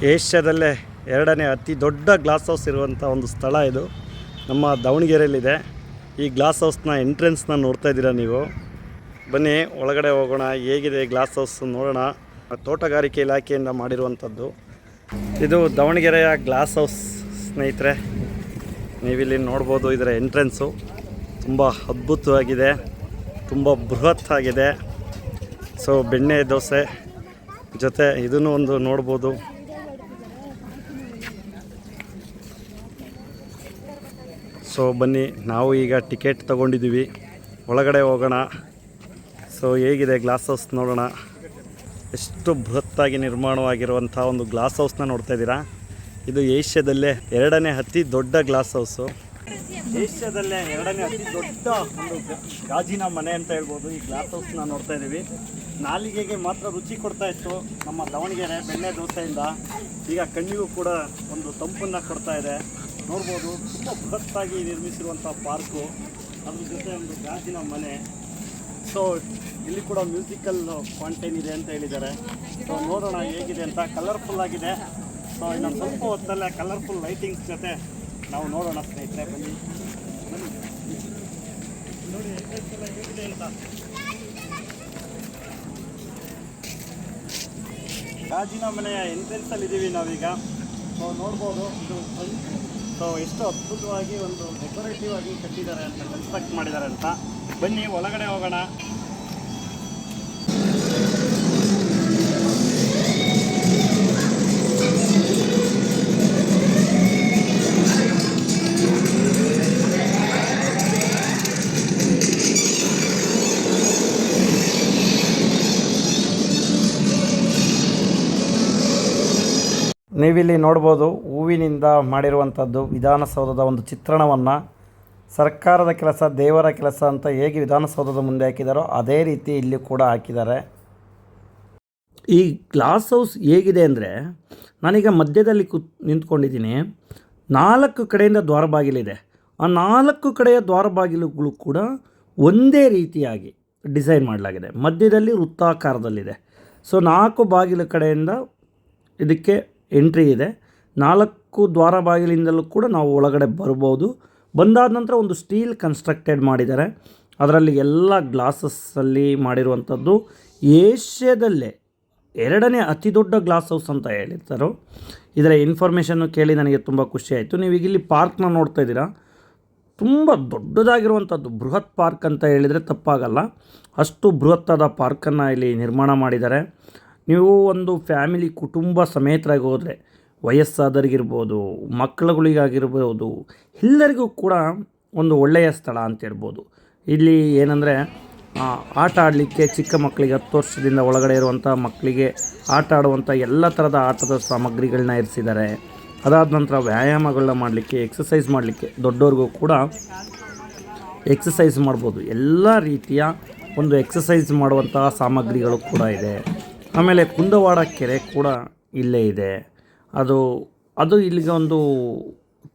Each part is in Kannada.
ಏಷ್ಯಾದಲ್ಲೇ ಎರಡನೇ ಅತಿ ದೊಡ್ಡ ಗ್ಲಾಸ್ ಹೌಸ್ ಇರುವಂಥ ಒಂದು ಸ್ಥಳ ಇದು ನಮ್ಮ ದಾವಣಗೆರೆಯಲ್ಲಿದೆ. ಈ ಗ್ಲಾಸ್ ಹೌಸ್ನ ಎಂಟ್ರೆನ್ಸ್ನ ನೋಡ್ತಾ ಇದ್ದೀರಾ ನೀವು. ಬನ್ನಿ ಒಳಗಡೆ ಹೋಗೋಣ, ಹೇಗಿದೆ ಗ್ಲಾಸ್ ಹೌಸ್ ನೋಡೋಣ. ತೋಟಗಾರಿಕೆ ಇಲಾಖೆಯಿಂದ ಮಾಡಿರುವಂಥದ್ದು ಇದು ದಾವಣಗೆರೆಯ ಗ್ಲಾಸ್ ಹೌಸ್ ಸ್ನೇಹಿತರೆ. ನೀವಿಲ್ಲಿ ನೋಡ್ಬೋದು, ಇದರ ಎಂಟ್ರೆನ್ಸು ತುಂಬ ಅದ್ಭುತವಾಗಿದೆ, ತುಂಬ ಬೃಹತ್ ಆಗಿದೆ. ಸೊ ಬೆಣ್ಣೆ ದೋಸೆ ಜೊತೆ ಇದನ್ನು ಒಂದು ನೋಡ್ಬೋದು. ಸೊ ಬನ್ನಿ, ನಾವು ಈಗ ಟಿಕೆಟ್ ತೊಗೊಂಡಿದ್ದೀವಿ, ಒಳಗಡೆ ಹೋಗೋಣ. ಸೊ ಹೇಗಿದೆ ಗ್ಲಾಸ್ ಹೌಸ್ ನೋಡೋಣ. ಎಷ್ಟು ಬೃಹತ್ತಾಗಿ ನಿರ್ಮಾಣವಾಗಿರುವಂಥ ಒಂದು ಗ್ಲಾಸ್ ಹೌಸ್ನ ನೋಡ್ತಾ ಇದ್ದೀರಾ. ಇದು ಏಷ್ಯಾದಲ್ಲೇ ಎರಡನೇ ಅತಿ ದೊಡ್ಡ ಗ್ಲಾಸ್ ಹೌಸು. ಏಷ್ಯಾದಲ್ಲೇ ಎರಡನೇ ಅತಿ ದೊಡ್ಡ ಒಂದು ಗಾಜಿನ ಮನೆ ಅಂತ ಹೇಳ್ಬೋದು. ಈ ಗ್ಲಾಸ್ ಹೌಸ್ನ ನೋಡ್ತಾ ಇದ್ದೀವಿ. ನಾಲಿಗೆಗೆ ಮಾತ್ರ ರುಚಿ ಕೊಡ್ತಾ ಇತ್ತು ನಮ್ಮ ದಾವಣಗೆರೆ ಬೆಣ್ಣೆ ದೋಸೆಯಿಂದ. ಈಗ ಕಣ್ಣಿಗೂ ಕೂಡ ಒಂದು ತಂಪನ್ನು ಕೊಡ್ತಾ ಇದೆ. ನೋಡ್ಬೋದು, ತುಂಬ ಬೃಹತ್ತಾಗಿ ನಿರ್ಮಿಸಿರುವಂಥ ಪಾರ್ಕು, ಅದ್ರ ಜೊತೆ ಒಂದು ಗಾಜಿನ ಮನೆ. ಸೊ ಇಲ್ಲಿ ಕೂಡ ಮ್ಯೂಸಿಕಲ್ ಫೌಂಟೇನ್ ಇದೆ ಅಂತ ಹೇಳಿದ್ದಾರೆ. ಸೊ ನೋಡೋಣ ಹೇಗಿದೆ ಅಂತ. ಕಲರ್ಫುಲ್ ಆಗಿದೆ. ಸೊ ಇನ್ನೊಂದು ಸ್ವಲ್ಪ ಹೊತ್ತಲ್ಲೇ ಕಲರ್ಫುಲ್ ಲೈಟಿಂಗ್ಸ್ ಜೊತೆ ನಾವು ನೋಡೋಣ ಸ್ನೇಹಿತರೆ. ಬನ್ನಿ ನೋಡಿ ಎಲ್ಲ ಹೇಗಿದೆ ಅಂತ. ಗಾಜಿನ ಮನೆಯ ಎಂಟ್ರೆನ್ಸಲ್ಲಿ ಇದ್ದೀವಿ ನಾವೀಗ. ಸೊ ನೋಡ್ಬೋದು, ಇದು ಸೊ ಎಷ್ಟು ಅದ್ಭುತವಾಗಿ ಒಂದು ಡೆಕೋರೇಟಿವ್ ಆಗಿ ಕಟ್ಟಿದ್ದಾರೆ ಅಂತ, ಕನ್ಸ್ಟ್ರಕ್ಟ್ ಮಾಡಿದ್ದಾರೆ ಅಂತ. ಬನ್ನಿ ಒಳಗಡೆ ಹೋಗೋಣ. ನೀವಿಲ್ಲಿ ನೋಡ್ಬೋದು, ಹೂವಿನಿಂದ ಮಾಡಿರುವಂಥದ್ದು ವಿಧಾನಸೌಧದ ಒಂದು ಚಿತ್ರಣವನ್ನು. ಸರ್ಕಾರದ ಕೆಲಸ ದೇವರ ಕೆಲಸ ಅಂತ ಹೇಗೆ ವಿಧಾನಸೌಧದ ಮುಂದೆ ಹಾಕಿದಾರೋ ಅದೇ ರೀತಿ ಇಲ್ಲಿ ಕೂಡ ಹಾಕಿದ್ದಾರೆ. ಈ ಗ್ಲಾಸ್ ಹೌಸ್ ಹೇಗಿದೆ ಅಂದರೆ, ನಾನೀಗ ಮಧ್ಯದಲ್ಲಿ ನಿಂತ್ಕೊಂಡಿದ್ದೀನಿ. 4 ಕಡೆಯಿಂದ ದ್ವಾರ ಬಾಗಿಲಿದೆ. ಆ 4 ಕಡೆಯ ದ್ವಾರ ಬಾಗಿಲುಗಳು ಕೂಡ ಒಂದೇ ರೀತಿಯಾಗಿ ಡಿಸೈನ್ ಮಾಡಲಾಗಿದೆ. ಮಧ್ಯದಲ್ಲಿ ವೃತ್ತಾಕಾರದಲ್ಲಿದೆ. ಸೊ 4 ಬಾಗಿಲು ಕಡೆಯಿಂದ ಇದಕ್ಕೆ ಎಂಟ್ರಿ ಇದೆ. 4 ದ್ವಾರ ಬಾಗಿಲಿಂದಲೂ ಕೂಡ ನಾವು ಒಳಗಡೆ ಬರ್ಬೋದು. ಬಂದಾದ ನಂತರ ಒಂದು ಸ್ಟೀಲ್ ಕನ್ಸ್ಟ್ರಕ್ಟೆಡ್ ಮಾಡಿದ್ದಾರೆ. ಅದರಲ್ಲಿ ಎಲ್ಲ ಗ್ಲಾಸಸ್ಸಲ್ಲಿ ಮಾಡಿರುವಂಥದ್ದು. ಏಷ್ಯಾದಲ್ಲೇ ಎರಡನೇ ಅತಿ ದೊಡ್ಡ ಗ್ಲಾಸ್ ಹೌಸ್ ಅಂತ ಹೇಳಿರ್ತಾರೋ. ಇದರ ಇನ್ಫಾರ್ಮೇಷನ್ನು ಕೇಳಿ ನನಗೆ ತುಂಬ ಖುಷಿಯಾಯಿತು. ನೀವೀಗ ಇಲ್ಲಿ ಪಾರ್ಕ್ನ ನೋಡ್ತಾ ಇದ್ದೀರಾ. ತುಂಬ ದೊಡ್ಡದಾಗಿರುವಂಥದ್ದು, ಬೃಹತ್ ಪಾರ್ಕ್ ಅಂತ ಹೇಳಿದರೆ ತಪ್ಪಾಗಲ್ಲ. ಅಷ್ಟು ಬೃಹತ್ತಾದ ಪಾರ್ಕನ್ನು ಇಲ್ಲಿ ನಿರ್ಮಾಣ ಮಾಡಿದ್ದಾರೆ. ನೀವು ಒಂದು ಫ್ಯಾಮಿಲಿ ಕುಟುಂಬ ಸಮೇತರಾಗಿ ಹೋದರೆ, ವಯಸ್ಸಾದರಿಗಿರ್ಬೋದು, ಮಕ್ಕಳುಗಳಿಗಾಗಿರ್ಬೋದು, ಎಲ್ಲರಿಗೂ ಕೂಡ ಒಂದು ಒಳ್ಳೆಯ ಸ್ಥಳ ಅಂತ ಹೇಳ್ಬೋದು. ಇಲ್ಲಿ ಏನಂದರೆ ಆಟ ಆಡಲಿಕ್ಕೆ ಚಿಕ್ಕ ಮಕ್ಕಳಿಗೆ 10 ವರ್ಷದಿಂದ ಒಳಗಡೆ ಇರುವಂಥ ಮಕ್ಕಳಿಗೆ ಆಟ ಆಡುವಂಥ ಎಲ್ಲ ಥರದ ಆಟದ ಸಾಮಗ್ರಿಗಳನ್ನ ಇರಿಸಿದ್ದಾರೆ. ಅದಾದ ನಂತರ ವ್ಯಾಯಾಮಗಳನ್ನ ಮಾಡಲಿಕ್ಕೆ, ಎಕ್ಸಸೈಸ್ ಮಾಡಲಿಕ್ಕೆ, ದೊಡ್ಡವ್ರಿಗೂ ಕೂಡ ಎಕ್ಸಸೈಸ್ ಮಾಡ್ಬೋದು. ಎಲ್ಲ ರೀತಿಯ ಒಂದು ಎಕ್ಸಸೈಸ್ ಮಾಡುವಂತಹ ಸಾಮಗ್ರಿಗಳು ಕೂಡ ಇದೆ. ಆಮೇಲೆ ಕುಂದವಾಡ ಕೆರೆ ಕೂಡ ಇಲ್ಲೇ ಇದೆ. ಅದು ಇಲ್ಲಿಗೆ ಒಂದು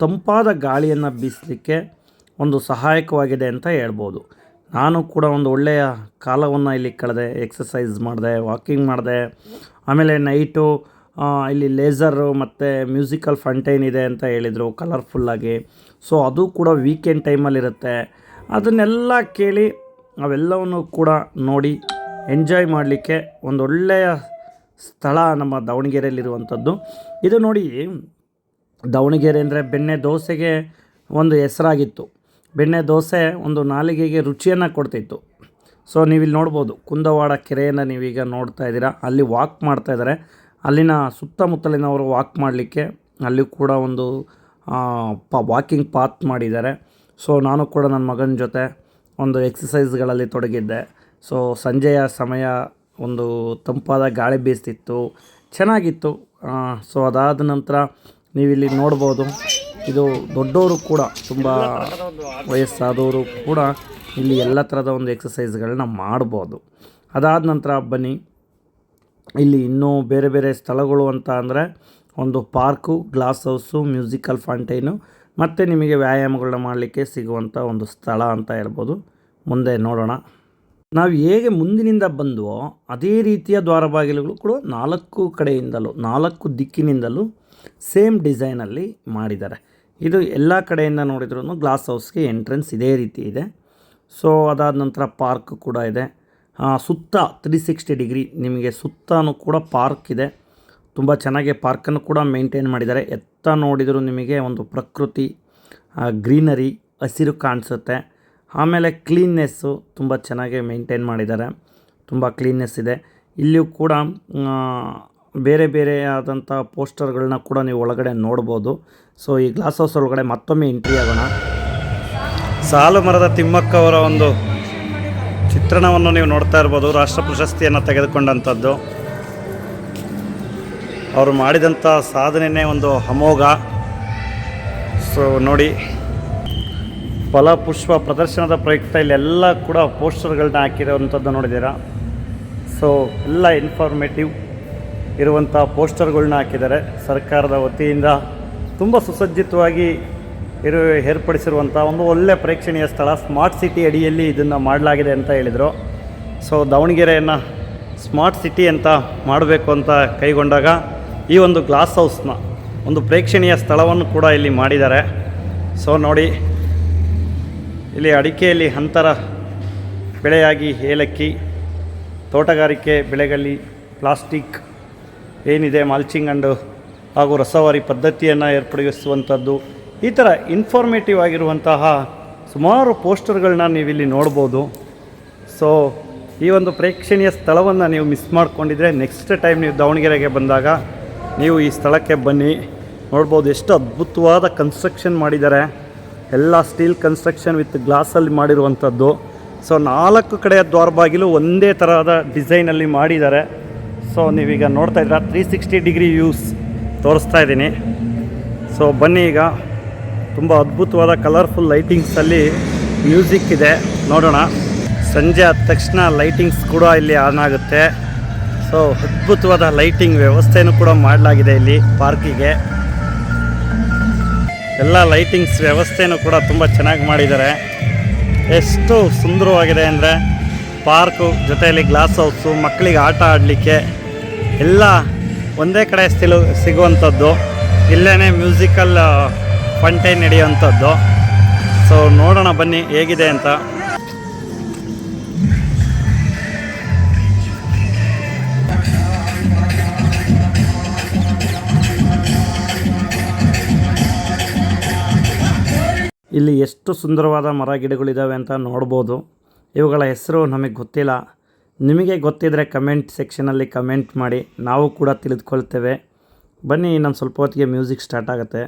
ತಂಪಾದ ಗಾಳಿಯನ್ನು ಬೀಸಲಿಕ್ಕೆ ಒಂದು ಸಹಾಯಕವಾಗಿದೆ ಅಂತ ಹೇಳ್ಬೋದು. ನಾನು ಕೂಡ ಒಂದು ಒಳ್ಳೆಯ ಕಾಲವನ್ನು ಇಲ್ಲಿ ಕಳೆದೆ. ಎಕ್ಸಸೈಸ್ ಮಾಡಿದೆ, ವಾಕಿಂಗ್ ಮಾಡಿದೆ. ಆಮೇಲೆ ನೈಟು ಇಲ್ಲಿ ಲೇಸರು ಮತ್ತು ಮ್ಯೂಸಿಕಲ್ ಫೌಂಟೇನ್ ಇದೆ ಅಂತ ಹೇಳಿದರು, ಕಲರ್ಫುಲ್ಲಾಗಿ. ಸೊ ಅದು ಕೂಡ ವೀಕೆಂಡ್ ಟೈಮಲ್ಲಿರುತ್ತೆ. ಅದನ್ನೆಲ್ಲ ಕೇಳಿ ಅವೆಲ್ಲವನ್ನು ಕೂಡ ನೋಡಿ ಎಂಜಾಯ್ ಮಾಡಲಿಕ್ಕೆ ಒಂದೊಳ್ಳೆಯ ಸ್ಥಳ ನಮ್ಮ ದಾವಣಗೆರೆಯಲ್ಲಿರುವಂಥದ್ದು. ಇದು ನೋಡಿ, ದಾವಣಗೆರೆ ಅಂದರೆ ಬೆಣ್ಣೆ ದೋಸೆಗೆ ಒಂದು ಹೆಸರಾಗಿತ್ತು. ಬೆಣ್ಣೆ ದೋಸೆ ಒಂದು ನಾಲಿಗೆಗೆ ರುಚಿಯನ್ನು ಕೊಡ್ತಿತ್ತು. ಸೊ ನೀವಿಲ್ಲಿ ನೋಡ್ಬೋದು, ಕುಂದವಾಡ ಕೆರೆಯನ್ನು ನೀವೀಗ ನೋಡ್ತಾ ಇದ್ದೀರಾ. ಅಲ್ಲಿ ವಾಕ್ ಮಾಡ್ತಾಯಿದ್ದಾರೆ. ಅಲ್ಲಿನ ಸುತ್ತಮುತ್ತಲಿನವರು ವಾಕ್ ಮಾಡಲಿಕ್ಕೆ ಅಲ್ಲಿ ಕೂಡ ಒಂದು ವಾಕಿಂಗ್ ಪಾತ್ ಮಾಡಿದ್ದಾರೆ. ಸೊ ನಾನು ಕೂಡ ನನ್ನ ಮಗನ ಜೊತೆ ಒಂದು ಎಕ್ಸಸೈಸ್ಗಳಲ್ಲಿ ತೊಡಗಿದ್ದೆ. ಸೊ ಸಂಜೆಯ ಸಮಯ, ಒಂದು ತಂಪಾದ ಗಾಳಿ ಬೀಸ್ತಿತ್ತು, ಚೆನ್ನಾಗಿತ್ತು. ಸೊ ಅದಾದ ನಂತರ ನೀವಿಲ್ಲಿ ನೋಡ್ಬೋದು, ಇದು ದೊಡ್ಡವರು ಕೂಡ, ತುಂಬ ವಯಸ್ಸಾದವರು ಕೂಡ ಇಲ್ಲಿ ಎಲ್ಲ ಥರದ ಒಂದು ಎಕ್ಸಸೈಸ್ಗಳನ್ನ ಮಾಡ್ಬೋದು. ಅದಾದ ನಂತರ ಬನ್ನಿ, ಇಲ್ಲಿ ಇನ್ನೂ ಬೇರೆ ಬೇರೆ ಸ್ಥಳಗಳು ಅಂತ ಅಂದರೆ ಒಂದು ಪಾರ್ಕು, ಗ್ಲಾಸ್ ಹೌಸು, ಮ್ಯೂಸಿಕಲ್ ಫೌಂಟೈನು ಮತ್ತು ನಿಮಗೆ ವ್ಯಾಯಾಮಗಳನ್ನ ಮಾಡಲಿಕ್ಕೆ ಸಿಗುವಂಥ ಒಂದು ಸ್ಥಳ ಅಂತ ಹೇಳ್ಬೋದು. ಮುಂದೆ ನೋಡೋಣ. ನಾವು ಹೇಗೆ ಮುಂದಿನಿಂದ ಬಂದವೋ ಅದೇ ರೀತಿಯ ದ್ವಾರ ಬಾಗಿಲುಗಳು ಕೂಡ 4 ಕಡೆಯಿಂದಲೂ 4 ದಿಕ್ಕಿನಿಂದಲೂ ಸೇಮ್ ಡಿಸೈನಲ್ಲಿ ಮಾಡಿದ್ದಾರೆ. ಇದು ಎಲ್ಲ ಕಡೆಯಿಂದ ನೋಡಿದ್ರೂ ಗ್ಲಾಸ್ ಹೌಸ್ಗೆ ಎಂಟ್ರೆನ್ಸ್ ಇದೇ ರೀತಿ ಇದೆ. ಸೊ ಅದಾದ ನಂತರ ಪಾರ್ಕ್ ಕೂಡ ಇದೆ. ಸುತ್ತ 360 ಡಿಗ್ರಿ ನಿಮಗೆ ಸುತ್ತಲೂ ಕೂಡ ಪಾರ್ಕ್ ಇದೆ. ತುಂಬ ಚೆನ್ನಾಗಿ ಪಾರ್ಕನ್ನು ಕೂಡ ಮೇಂಟೈನ್ ಮಾಡಿದ್ದಾರೆ. ಎತ್ತ ನೋಡಿದರೂ ನಿಮಗೆ ಒಂದು ಪ್ರಕೃತಿ ಗ್ರೀನರಿ ಹಸಿರು ಕಾಣಿಸುತ್ತೆ. ಆಮೇಲೆ ಕ್ಲೀನ್ನೆಸ್ಸು ತುಂಬ ಚೆನ್ನಾಗಿ ಮೇಂಟೈನ್ ಮಾಡಿದ್ದಾರೆ. ತುಂಬ ಕ್ಲೀನ್ನೆಸ್ ಇದೆ. ಇಲ್ಲಿಯೂ ಕೂಡ ಬೇರೆ ಬೇರೆ ಆದಂಥ ಪೋಸ್ಟರ್ಗಳನ್ನ ಕೂಡ ನೀವು ಒಳಗಡೆ ನೋಡ್ಬೋದು. ಸೊ ಈ ಗ್ಲಾಸ್ ಹೌಸ್ ಒಳಗಡೆ ಮತ್ತೊಮ್ಮೆ ಎಂಟ್ರಿ ಆಗೋಣ. ಸಾಲು ಮರದ ತಿಮ್ಮಕ್ಕ ಅವರ ಒಂದು ಚಿತ್ರಣವನ್ನು ನೀವು ನೋಡ್ತಾ ಇರ್ಬೋದು. ರಾಷ್ಟ್ರ ಪ್ರಶಸ್ತಿಯನ್ನು ತೆಗೆದುಕೊಂಡಂಥದ್ದು. ಅವರು ಮಾಡಿದಂಥ ಸಾಧನೆಯೇ ಒಂದು ಅಮೋಘ. ಸೊ ನೋಡಿ, ಫಲಪುಷ್ಪ ಪ್ರದರ್ಶನದ ಪ್ರಯುಕ್ತ ಇಲ್ಲೆಲ್ಲ ಕೂಡ ಪೋಸ್ಟರ್ಗಳನ್ನ ಹಾಕಿರೋವಂಥದ್ದು ನೋಡಿದ್ದೀರಾ. ಸೊ ಎಲ್ಲ ಇನ್ಫಾರ್ಮೇಟಿವ್ ಇರುವಂಥ ಪೋಸ್ಟರ್ಗಳನ್ನ ಹಾಕಿದ್ದಾರೆ. ಸರ್ಕಾರದ ವತಿಯಿಂದ ತುಂಬ ಸುಸಜ್ಜಿತವಾಗಿ ಏರ್ಪಡಿಸಿರುವಂಥ ಒಂದು ಒಳ್ಳೆಯ ಪ್ರೇಕ್ಷಣೀಯ ಸ್ಥಳ. ಸ್ಮಾರ್ಟ್ ಸಿಟಿ ಅಡಿಯಲ್ಲಿ ಇದನ್ನು ಮಾಡಲಾಗಿದೆ ಅಂತ ಹೇಳಿದರು. ಸೊ ದಾವಣಗೆರೆಯನ್ನು ಸ್ಮಾರ್ಟ್ ಸಿಟಿ ಅಂತ ಮಾಡಬೇಕು ಅಂತ ಕೈಗೊಂಡಾಗ ಈ ಒಂದು ಗ್ಲಾಸ್ ಹೌಸ್ನ ಒಂದು ಪ್ರೇಕ್ಷಣೀಯ ಸ್ಥಳವನ್ನು ಕೂಡ ಇಲ್ಲಿ ಮಾಡಿದ್ದಾರೆ. ಸೊ ನೋಡಿ, ಇಲ್ಲಿ ಅಡಿಕೆಯಲ್ಲಿ ಅಂತರ ಬೆಳೆಯಾಗಿ ಏಲಕ್ಕಿ, ತೋಟಗಾರಿಕೆ ಬೆಳೆಗಳಲ್ಲಿ ಪ್ಲಾಸ್ಟಿಕ್ ಏನಿದೆ ಮಾಲ್ಚಿಂಗ್ ಹಾಗೂ ರಸವಾರಿ ಪದ್ಧತಿಯನ್ನು ಏರ್ಪಡಿಸುವಂಥದ್ದು, ಈ ಥರ ಇನ್ಫಾರ್ಮೇಟಿವ್ ಆಗಿರುವಂತಹ ಸುಮಾರು ಪೋಸ್ಟರ್ಗಳನ್ನ ನೀವಿಲ್ಲಿ ನೋಡ್ಬೋದು. ಸೊ ಈ ಒಂದು ಪ್ರೇಕ್ಷಣೀಯ ಸ್ಥಳವನ್ನು ನೀವು ಮಿಸ್ ಮಾಡ್ಕೊಂಡಿದ್ರೆ ನೆಕ್ಸ್ಟ್ ಟೈಮ್ ನೀವು ದಾವಣಗೆರೆಗೆ ಬಂದಾಗ ನೀವು ಈ ಸ್ಥಳಕ್ಕೆ ಬನ್ನಿ. ನೋಡ್ಬೋದು ಎಷ್ಟು ಅದ್ಭುತವಾದ ಕನ್ಸ್ಟ್ರಕ್ಷನ್ ಮಾಡಿದ್ದಾರೆ. ಎಲ್ಲ ಸ್ಟೀಲ್ ಕನ್ಸ್ಟ್ರಕ್ಷನ್ ವಿತ್ ಗ್ಲಾಸಲ್ಲಿ ಮಾಡಿರುವಂಥದ್ದು. ಸೊ 4 ಕಡೆಯ ದ್ವಾರ ಬಾಗಿಲು ಒಂದೇ ಥರದ ಡಿಸೈನಲ್ಲಿ ಮಾಡಿದ್ದಾರೆ. ಸೊ ನೀವೀಗ ನೋಡ್ತಾ ಇದ್ದೀರಾ 360 ಡಿಗ್ರಿ ವ್ಯೂಸ್ ತೋರಿಸ್ತಾ ಇದ್ದೀನಿ. ಸೊ ಬನ್ನಿ, ಈಗ ತುಂಬ ಅದ್ಭುತವಾದ ಕಲರ್ಫುಲ್ ಲೈಟಿಂಗ್ಸಲ್ಲಿ ಮ್ಯೂಸಿಕ್ ಇದೆ, ನೋಡೋಣ. ಸಂಜೆ ಆದ ತಕ್ಷಣ ಲೈಟಿಂಗ್ಸ್ ಕೂಡ ಇಲ್ಲಿ ಆನ್ ಆಗುತ್ತೆ. ಸೊ ಅದ್ಭುತವಾದ ಲೈಟಿಂಗ್ ವ್ಯವಸ್ಥೆಯೂ ಕೂಡ ಮಾಡಲಾಗಿದೆ ಇಲ್ಲಿ ಪಾರ್ಕಿಗೆ. ಎಲ್ಲ ಲೈಟಿಂಗ್ಸ್ ವ್ಯವಸ್ಥೆಯೂ ಕೂಡ ತುಂಬ ಚೆನ್ನಾಗಿ ಮಾಡಿದ್ದಾರೆ. ಎಷ್ಟು ಸುಂದರವಾಗಿದೆ ಅಂದರೆ ಪಾರ್ಕು ಜೊತೆಯಲ್ಲಿ ಗ್ಲಾಸ್ ಹೌಸು, ಮಕ್ಕಳಿಗೆ ಆಟ ಆಡಲಿಕ್ಕೆ ಎಲ್ಲ ಒಂದೇ ಕಡೆ ಸಿಗುವಂಥದ್ದು. ಇಲ್ಲೇ ಮ್ಯೂಸಿಕಲ್ ಫಂಟೈನ್ ನಡೆಯುವಂಥದ್ದು. ಸೊ ನೋಡೋಣ ಬನ್ನಿ ಹೇಗಿದೆ ಅಂತ. ಇಲ್ಲಿ ಎಷ್ಟು ಸುಂದರವಾದ ಮರ ಗಿಡಗಳಿದ್ದಾವೆ ಅಂತ ನೋಡ್ಬೋದು. ಇವುಗಳ ಹೆಸರು ನಮಗೆ ಗೊತ್ತಿಲ್ಲ. ನಿಮಗೆ ಗೊತ್ತಿದ್ದರೆ ಕಮೆಂಟ್ ಸೆಕ್ಷನಲ್ಲಿ ಕಮೆಂಟ್ ಮಾಡಿ, ನಾವು ಕೂಡ ತಿಳಿದುಕೊಳ್ತೇವೆ. ಬನ್ನಿ, ಇನ್ನೊಂದು ಸ್ವಲ್ಪ ಹೊತ್ತಿಗೆ ಮ್ಯೂಸಿಕ್ ಸ್ಟಾರ್ಟ್ ಆಗುತ್ತೆ.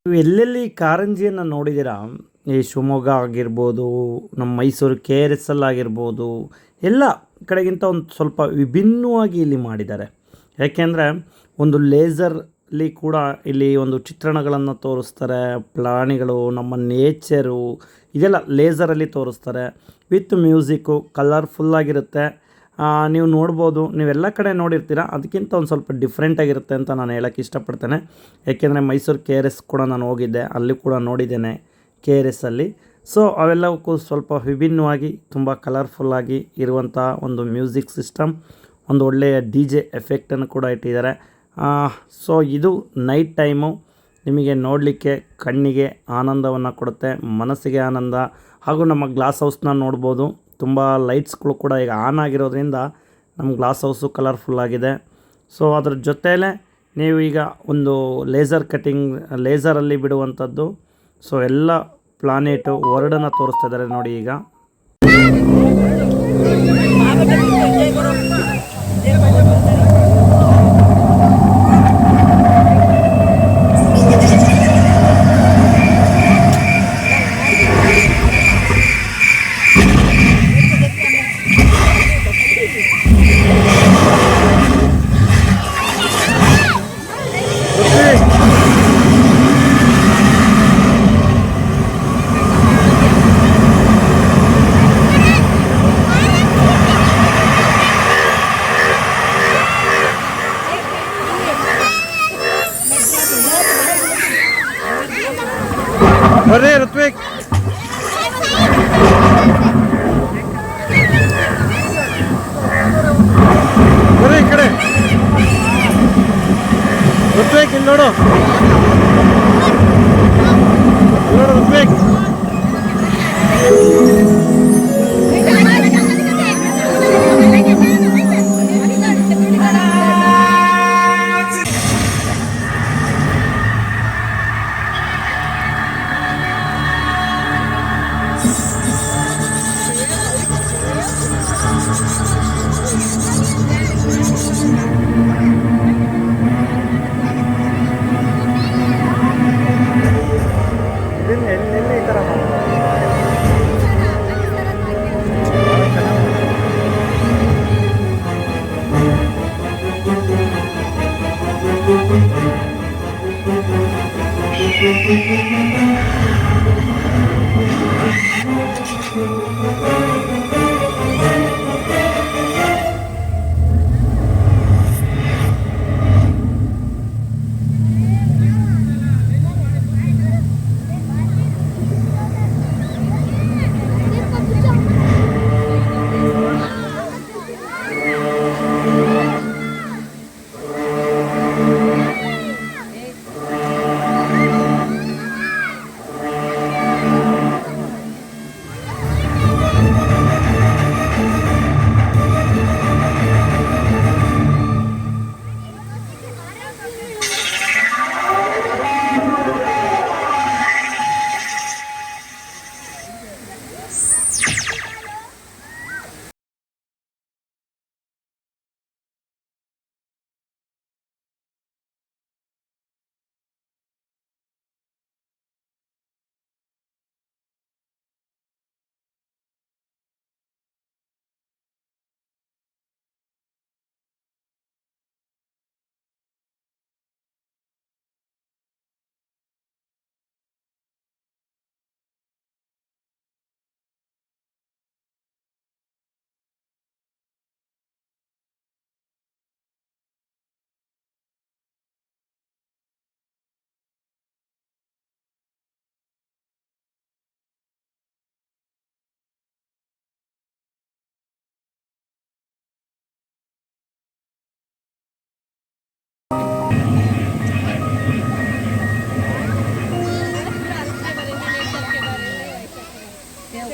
ನೀವು ಎಲ್ಲೆಲ್ಲಿ ಕಾರಂಜಿಯನ್ನು ನೋಡಿದ್ದೀರಾ, ಈ ಶಿವಮೊಗ್ಗ ಆಗಿರ್ಬೋದು, ನಮ್ಮ ಮೈಸೂರು KRS ಆಗಿರ್ಬೋದು, ಎಲ್ಲ ಕಡೆಗಿಂತ ಒಂದು ಸ್ವಲ್ಪ ವಿಭಿನ್ನವಾಗಿ ಇಲ್ಲಿ ಮಾಡಿದ್ದಾರೆ. ಯಾಕೆಂದರೆ ಒಂದು ಲೇಸರ್ಲಿ ಕೂಡ ಇಲ್ಲಿ ಒಂದು ಚಿತ್ರಣಗಳನ್ನು ತೋರಿಸ್ತಾರೆ. ಪ್ರಾಣಿಗಳು, ನಮ್ಮ ನೇಚರು, ಇದೆಲ್ಲ ಲೇಸರಲ್ಲಿ ತೋರಿಸ್ತಾರೆ. ವಿತ್ ಮ್ಯೂಸಿಕ್ಕು ಕಲರ್ಫುಲ್ಲಾಗಿರುತ್ತೆ. ನೀವು ನೋಡ್ಬೋದು, ನೀವೆಲ್ಲ ಕಡೆ ನೋಡಿರ್ತೀರ, ಅದಕ್ಕಿಂತ ಒಂದು ಸ್ವಲ್ಪ ಡಿಫ್ರೆಂಟಾಗಿರುತ್ತೆ ಅಂತ ನಾನು ಹೇಳೋಕ್ಕೆ ಇಷ್ಟಪಡ್ತೇನೆ. ಯಾಕೆಂದರೆ ಮೈಸೂರು KRS ಕೂಡ ನಾನು ಹೋಗಿದ್ದೆ, ಅಲ್ಲಿ ಕೂಡ ನೋಡಿದ್ದೇನೆ KRS ಅಲ್ಲಿ. ಸೊ ಅವೆಲ್ಲವಕ್ಕೂ ಸ್ವಲ್ಪ ವಿಭಿನ್ನವಾಗಿ ತುಂಬ ಕಲರ್ಫುಲ್ಲಾಗಿ ಇರುವಂಥ ಒಂದು ಮ್ಯೂಸಿಕ್ ಸಿಸ್ಟಮ್, ಒಂದು ಒಳ್ಳೆಯ ಡಿ ಜೆ ಎಫೆಕ್ಟನ್ನು ಕೂಡ ಇಟ್ಟಿದ್ದಾರೆ. ಸೊ ಇದು ನೈಟ್ ಟೈಮು ನಿಮಗೆ ನೋಡಲಿಕ್ಕೆ ಕಣ್ಣಿಗೆ ಆನಂದವನ್ನು ಕೊಡುತ್ತೆ, ಮನಸ್ಸಿಗೆ ಆನಂದ. ಹಾಗೂ ನಮ್ಮ ಗ್ಲಾಸ್ ಹೌಸ್ನ ನೋಡ್ಬೋದು, ತುಂಬ ಲೈಟ್ಸ್ಗಳು ಕೂಡ ಈಗ ಆನ್ ಆಗಿರೋದ್ರಿಂದ ನಮ್ಮ ಗ್ಲಾಸ್ ಹೌಸು ಕಲರ್ಫುಲ್ಲಾಗಿದೆ. ಸೊ ಅದ್ರ ಜೊತೆಯೇ ನೀವು ಈಗ ಒಂದು ಲೇಸರಲ್ಲಿ ಬಿಡುವಂಥದ್ದು. ಸೊ ಎಲ್ಲ ಪ್ಲಾನೆಟು ವರ್ಡನ್ನು ತೋರಿಸ್ತಾ ಇದ್ದಾರೆ ನೋಡಿ ಈಗ. ಬರ್ರಿ ಋತ್ವಿಕ್, ಬರ್ರಿ ಈ ಕಡೆ. ಋತ್ವಿಕ್ ಇಲ್ಲಿ ನೋಡು, ಋತ್ವಿಕ್. ಈ ಥರ